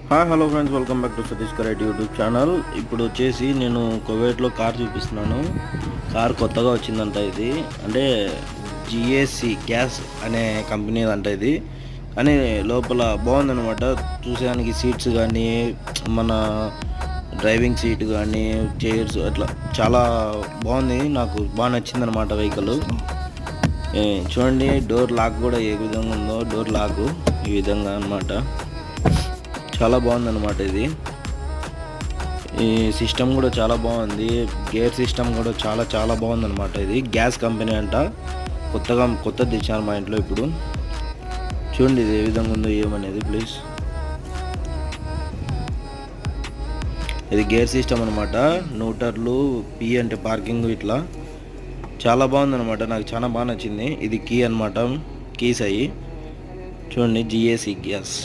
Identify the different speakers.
Speaker 1: Hi hello friends, welcome back to Satish correct YouTube channel. ఇప్పుడు వచ్చేసి నేను కువైట్లో కార్ చూపిస్తున్నాను. కార్ కొత్తగా వచ్చిందంట. ఇది అంటే జిఏసి గ్యాస్ అనే కంపెనీ అంట ఇది. కానీ లోపల బాగుందనమాట. చూసేదానికి సీట్స్ కానీ, మన డ్రైవింగ్ సీట్ కానీ, చైర్స్ అట్లా చాలా బాగుంది. నాకు బాగా నచ్చిందనమాట వెహికల్. చూడండి, డోర్ లాక్ కూడా ఏ విధంగా ఉందో. డోర్ లాక్ ఈ విధంగా అనమాట. చాలా బాగుందన్నమాట. ఇది ఈ సిస్టమ్ కూడా చాలా బాగుంది. గేర్ సిస్టమ్ కూడా చాలా చాలా బాగుందన్నమాట. ఇది గ్యాస్ కంపెనీ అంట. కొత్తది తెచ్చాను మా ఇంట్లో. ఇప్పుడు చూడండి ఇది ఏ విధంగా ఉందో ఏమనేది ప్లీజ్. ఇది గేర్ సిస్టమ్ అనమాట. న్యూటర్లు, పి అంటే పార్కింగ్, ఇట్లా చాలా బాగుందన్నమాట. నాకు చాలా బాగా నచ్చింది. ఇది కీ అనమాట. కీస్ అయ్యి చూడండి, జిఏసి గ్యాస్.